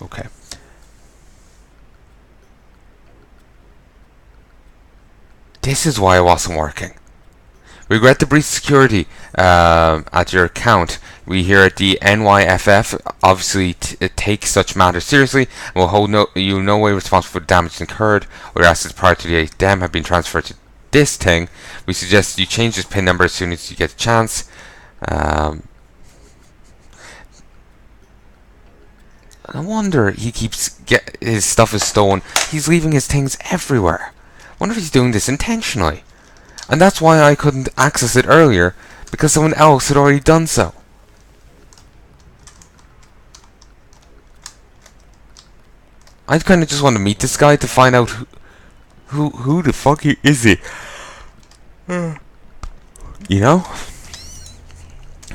Okay. This is why it wasn't working. Regret the breach security at your account. We here at the NYFF obviously take such matters seriously and will hold you no way responsible for the damage incurred or your assets prior to the them have been transferred to this thing. We suggest you change this PIN number as soon as you get a chance. No wonder he keeps his stuff is stolen. He's leaving his things everywhere. Wonder if he's doing this intentionally. And that's why I couldn't access it earlier, because someone else had already done so. I kind of just want to meet this guy to find out who the fuck is he? You know?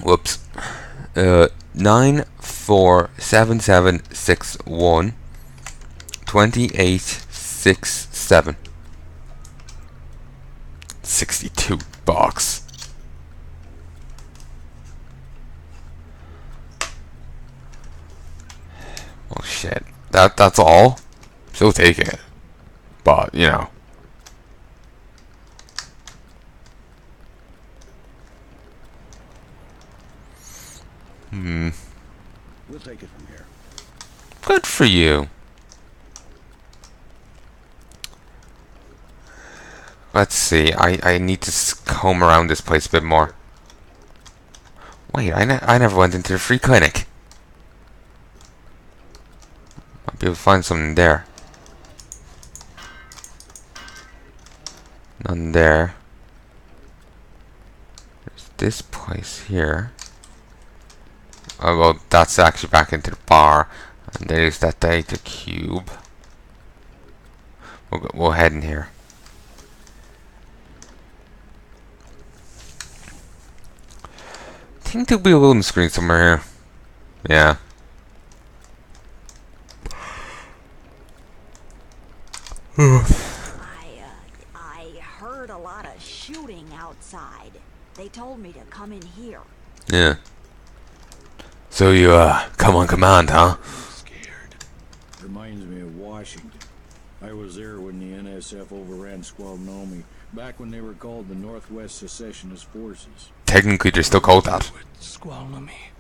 Whoops. 947761 2867 62 bucks. Oh shit. That's all? Still taking it. But, you know. We'll take it from here. Good for you. Let's see. I need to comb around this place a bit more. Wait, I never went into the free clinic. Might be able to find something there. None there. There's this place here. Oh well, that's actually back into the bar. And there's that data cube. We'll head in here. I think there'll be a loading screen somewhere here. Yeah. I heard a lot of shooting outside. They told me to come in here. Yeah. So you, come on command, huh? I'm scared. Reminds me of Washington. I was there when the NSF overran Squalnomi, back when they were called the Northwest Secessionist Forces. Technically, they're still called that. Squalnomi.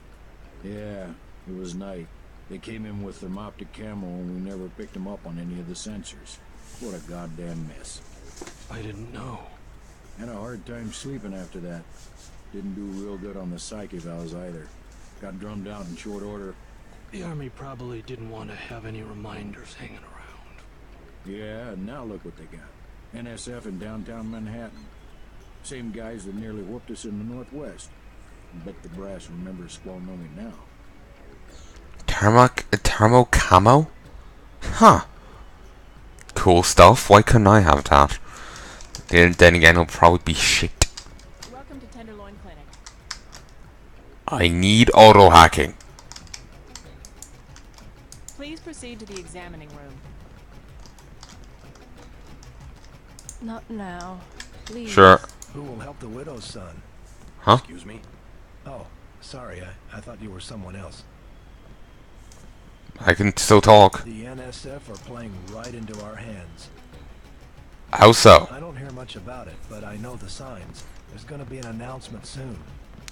Yeah, it was night. They came in with thermoptic camo and we never picked them up on any of the sensors. What a goddamn mess. I didn't know. Had a hard time sleeping after that. Didn't do real good on the psyche valves either. Got drummed out in short order. The army probably didn't want to have any reminders hanging around. Yeah, and now look what they got. NSF in downtown Manhattan. Same guys that nearly whooped us in the Northwest. Bet the brass remembers Squalnomi now. Thermo camo? Huh. Cool stuff. Why couldn't I have that? Then again, it'll probably be shit. Welcome to Tenderloin Clinic. I need auto hacking. Please proceed to the examining room. Not now. Please. Sure. Who will help the widow's son? Huh? Excuse me? Oh, sorry, I thought you were someone else. I can still talk. The NSF are playing right into our hands. How so? I don't hear much about it, but I know the signs. There's gonna be an announcement soon.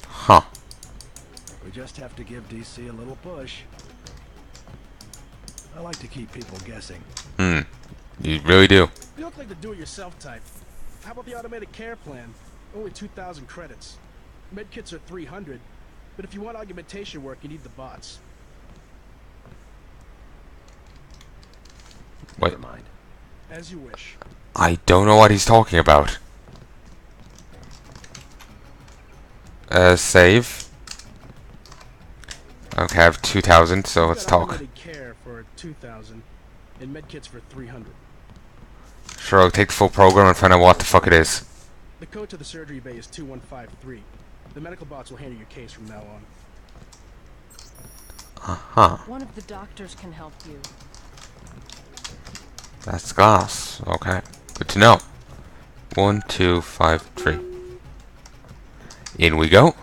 Huh. We just have to give DC a little push. I like to keep people guessing. You really do. You look like the do-it-yourself type. How about the automated care plan? Only 2,000 credits. Medkits are 300, but if you want augmentation work, you need the bots. Wait. Never mind. As you wish. I don't know what he's talking about. Save. Okay, I have 2,000, so let's talk. Automated care for 2,000, and medkits for 300. Sure, I'll take the full program and find out what the fuck it is. The code to the surgery bay is 2153. The medical bots will handle your case from now on. Uh-huh. One of the doctors can help you. That's glass. Okay. Good to know. 1, 2, 5, 3. In we go.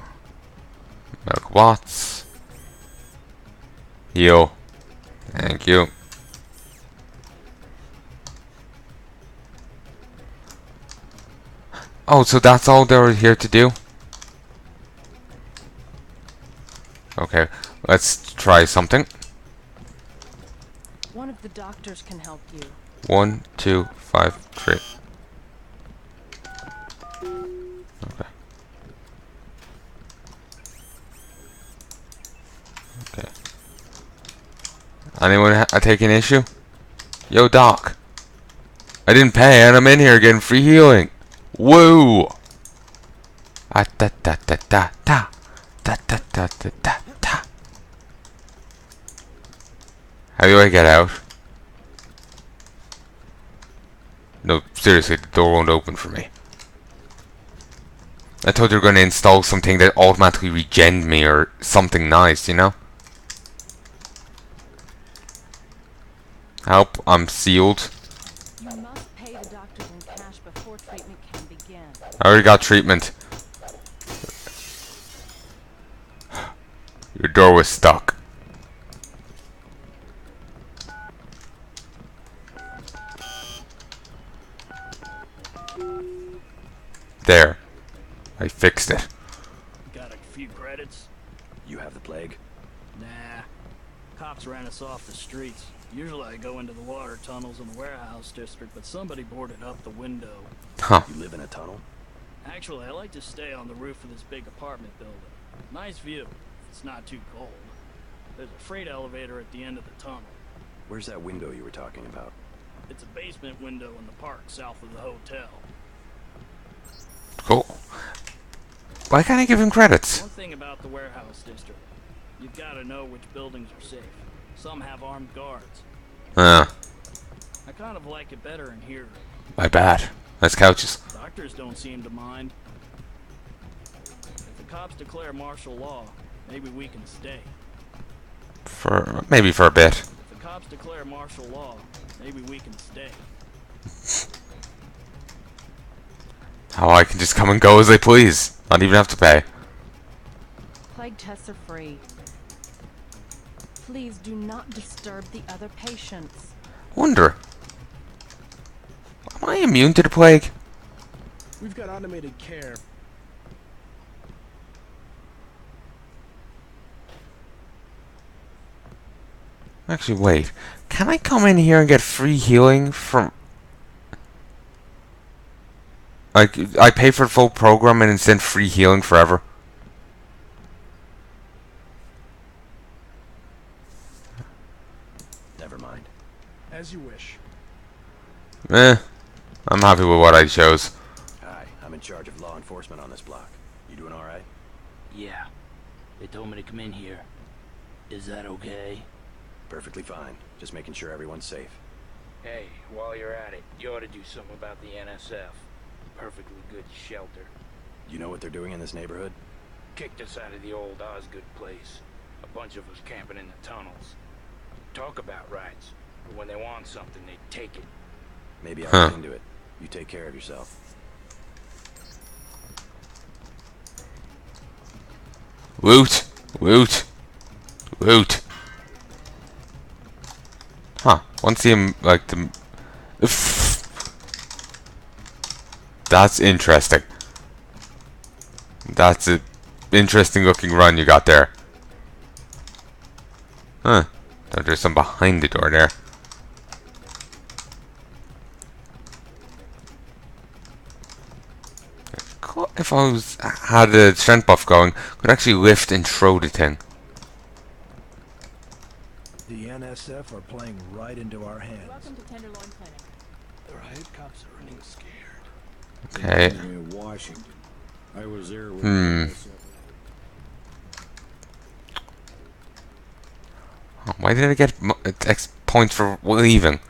Medical bots. Heal. Thank you. Oh, so that's all they were here to do? Okay, let's try something. One of the doctors can help you. 1, 2, 5, 3. Okay. Okay. Anyone take an issue? Yo, Doc. I didn't pay and I'm in here getting free healing. Woo! Ah, da da da da da. Da da da da da da. How do I get out? No, seriously, the door won't open for me. I thought they were going to install something that automatically regened me or something nice, you know? Help, I'm sealed. You must pay the doctors in cash before treatment can begin. I already got treatment. Your door was stuck. There. I fixed it. Got a few credits? You have the plague? Nah. Cops ran us off the streets. Usually I go into the water tunnels in the warehouse district, but somebody boarded up the window. Huh. You live in a tunnel? Actually, I like to stay on the roof of this big apartment building. Nice view, if it's not too cold. There's a freight elevator at the end of the tunnel. Where's that window you were talking about? It's a basement window in the park south of the hotel. Cool. Why can't I give him credits? One thing about the warehouse district, you've got to know which buildings are safe. Some have armed guards. I kind of like it better in here. My bad. Nice couches. Doctors don't seem to mind. If the cops declare martial law, maybe we can stay. Maybe for a bit. If the cops declare martial law, maybe we can stay. How I can just come and go as I please. Not even have to pay. Plague tests are free. Please do not disturb the other patients. Wonder. Am I immune to the plague? We've got automated care. Actually, wait. Can I come in here and get free healing from... Like, I pay for the full program and instant free healing forever? Never mind. As you wish. I'm happy with what I chose. Hi, I'm in charge of law enforcement on this block. You doing alright? Yeah. They told me to come in here. Is that okay? Perfectly fine. Just making sure everyone's safe. Hey, while you're at it, you ought to do something about the NSF. Perfectly good shelter. You know what they're doing in this neighborhood? Kicked us out of the old Osgood place. A bunch of us camping in the tunnels. Talk about rights, but when they want something, they take it. Maybe I'll look into it. You take care of yourself. Woot! Woot! Woot! Huh. Once him, like, the... That's interesting. That's a interesting looking run you got there. Huh. Oh, there's some behind the door there. If I had a strength buff going, could actually lift and throw the thing. The NSF are playing right into our hands. Welcome to Tenderloin Clinic. The riot cops are running scared. Okay. In Washington. I was there with Oh, why did I get X points for leaving?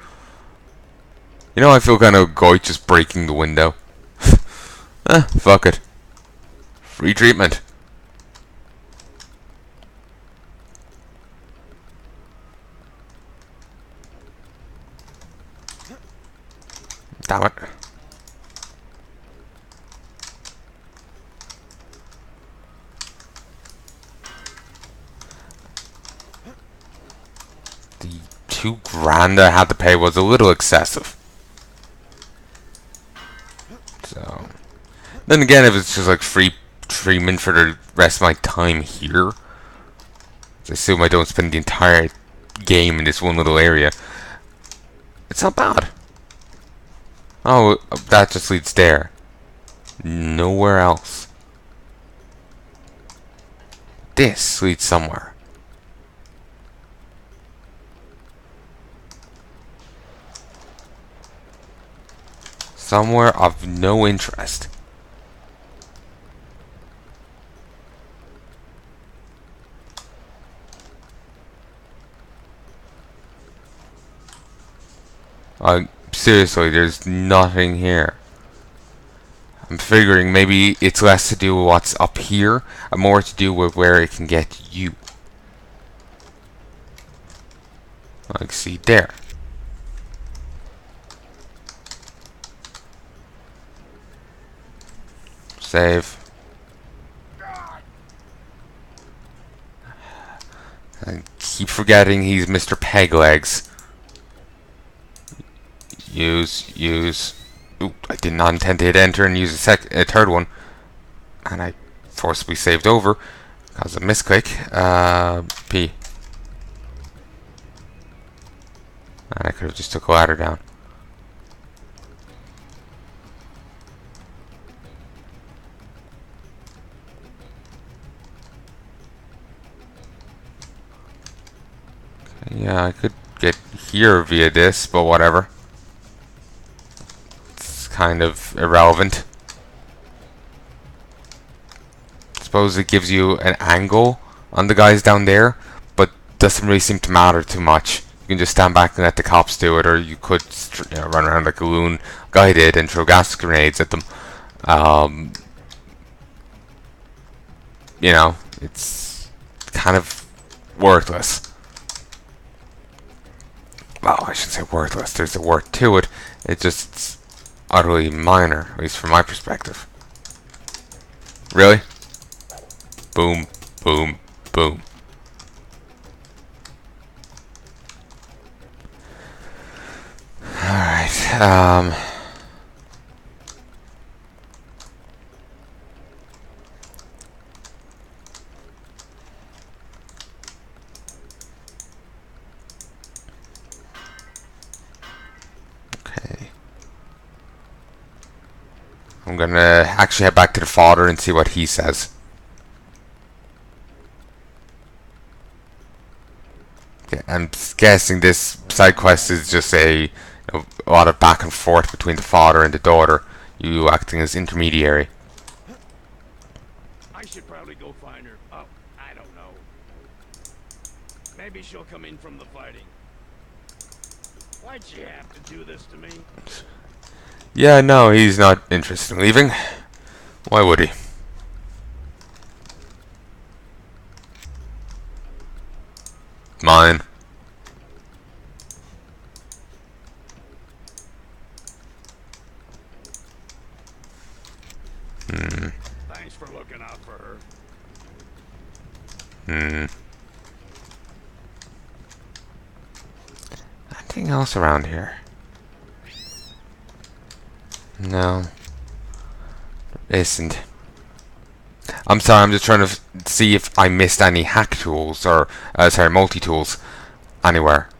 You know, I feel kind of goy just breaking the window. Fuck it. Free treatment. Damn it. The $2,000 I had to pay was a little excessive. So, then again, if it's just like free treatment for the rest of my time here, I assume I don't spend the entire game in this one little area. It's not bad. Oh, that just leads there. Nowhere else. This leads somewhere. Somewhere of no interest. Seriously, there's nothing here. I'm figuring maybe it's less to do with what's up here and more to do with where it can get you. Like, see there. Save. I keep forgetting he's Mr. Peglegs. Use. Ooh, I did not intend to hit enter and use a third one. And I forcibly saved over because of misclick. P. And I could have just took a ladder down. Okay, yeah, I could get here via this, but whatever. Kind of irrelevant. Suppose it gives you an angle on the guys down there, but doesn't really seem to matter too much. You can just stand back and let the cops do it, or you could run around like a loon guy did and throw gas grenades at them. You know, it's kind of worthless. Well, I shouldn't say worthless. There's a word to it. It just utterly minor, at least from my perspective. Really? Boom, boom, boom. Alright, I'm gonna actually head back to the father and see what he says. Yeah, I'm guessing this side quest is just a lot of back and forth between the father and the daughter, you acting as intermediary. I should probably go find her. Oh, I don't know. Maybe she'll come in from the fighting. Why'd she have to do this to me? Yeah, no, he's not interested in leaving. Why would he? Mine. Thanks for looking out for her. Anything else around here? No. There isn't. I'm sorry, I'm just trying to see if I missed any hack tools or, multi-tools anywhere.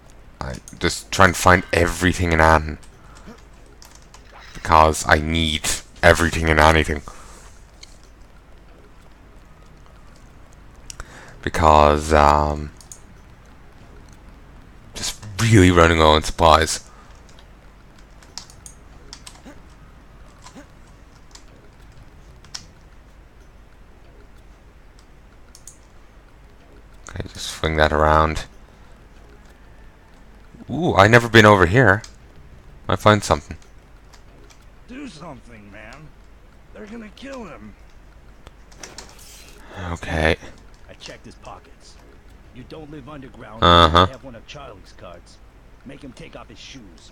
I just trying to find everything in Editon. Because I need everything and anything. Because, just really running low on supplies. Okay, just swing that around. Ooh, I've never been over here. Might find something. Do something, man. They're gonna kill him. Okay. I checked his pockets. You don't live underground. Uh-huh. I have one of Charlie's cards. Make him take off his shoes.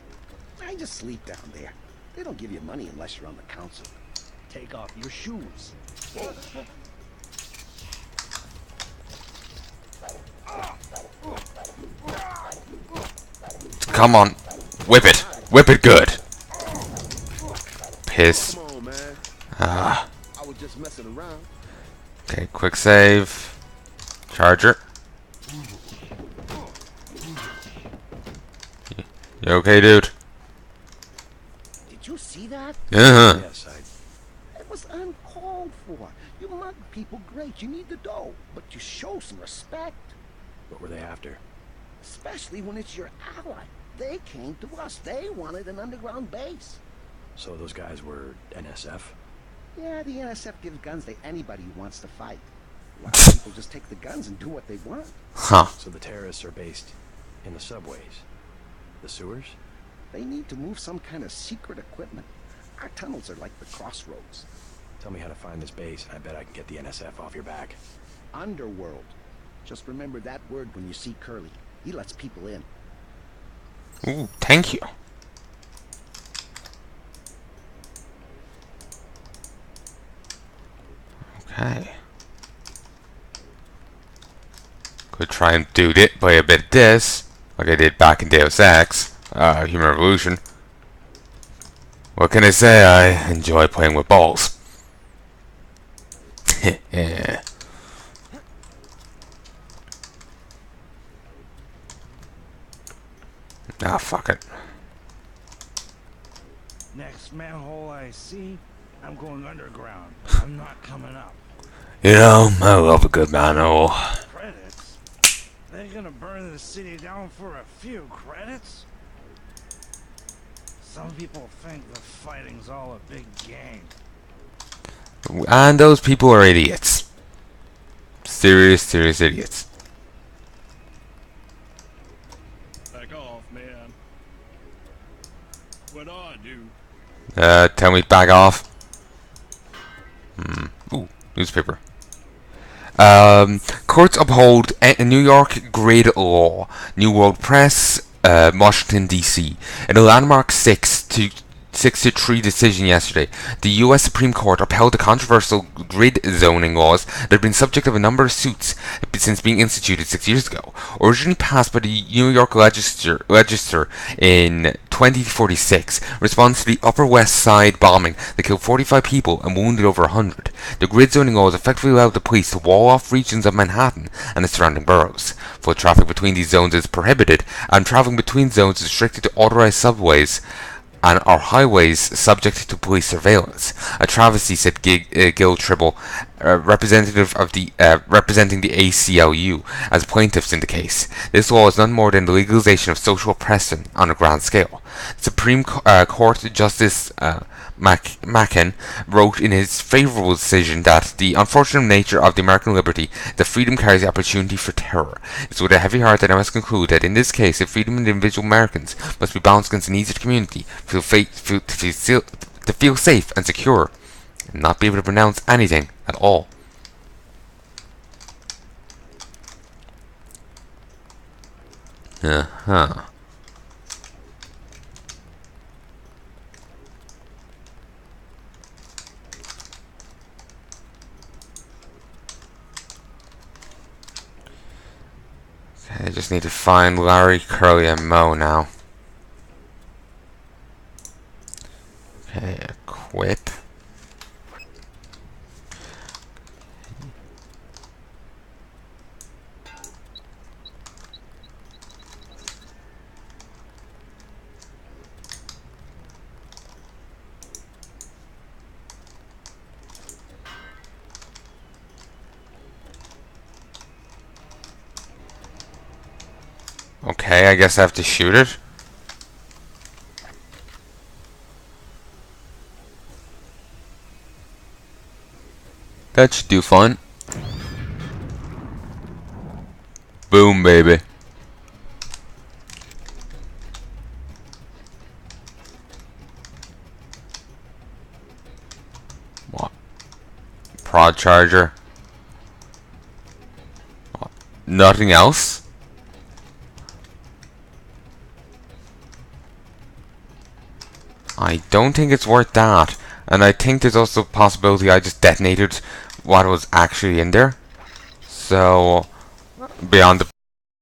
I just sleep down there. They don't give you money unless you're on the council. Take off your shoes. Come on. Whip it. Whip it good. Piss. Come on, man. Ah. I was just messing around. Okay, quick save. Charger. You okay, dude? Did you see that? Uh-huh. Yes, It was uncalled for. You mug people great. You need the dough. But you show some respect. What were they after? Especially when it's your ally. They came to us. They wanted an underground base. So those guys were NSF? Yeah, the NSF gives guns to anybody who wants to fight. A lot of people just take the guns and do what they want. Huh. So the terrorists are based in the subways? The sewers? They need to move some kind of secret equipment. Our tunnels are like the crossroads. Tell me how to find this base, and I bet I can get the NSF off your back. Underworld. Just remember that word when you see Curly. He lets people in. Ooh, thank you. Okay. Could try and do it by a bit of this, like I did back in Deus Ex, Human Revolution. What can I say? I enjoy playing with balls. Yeah. Ah, fuck it. Next manhole I see, I'm going underground. I'm not coming up. You know, I love a good manhole. Credits? They're gonna burn the city down for a few credits? Some people think the fighting's all a big game. And those people are idiots. Serious, serious idiots. Back off, man. What do I do? Tell me back off. Ooh, newspaper. Courts uphold a New York grid law. New World Press, Washington, D.C. In a landmark 6-3 decision yesterday, the U.S. Supreme Court upheld the controversial grid zoning laws that have been subject of a number of suits since being instituted 6 years ago. Originally passed by the New York legislature in 2046, in response to the Upper West Side bombing that killed 45 people and wounded over 100. The grid zoning laws effectively allowed the police to wall off regions of Manhattan and the surrounding boroughs. Foot traffic between these zones is prohibited, and traveling between zones is restricted to authorized subways and are highways subject to police surveillance. A travesty, said Gil Tribble, representative of the representing the ACLU as plaintiffs in the case. This law is none more than the legalization of social oppression on a grand scale. Supreme Court Justice Macken wrote in his favorable decision that the unfortunate nature of the American liberty, that freedom carries the opportunity for terror. It's with a heavy heart that I must conclude that in this case, the freedom of the individual Americans must be balanced against the needs of the community to feel safe and secure, and not be able to pronounce anything at all. Uh-huh. Okay, I just need to find Larry, Curly, and Mo now. Okay, equip. Okay, I guess I have to shoot it. That should do fine. Boom, baby. What? Prod charger. What? Nothing else? I don't think it's worth that. And I think there's also a possibility I just detonated what was actually in there. So, beyond the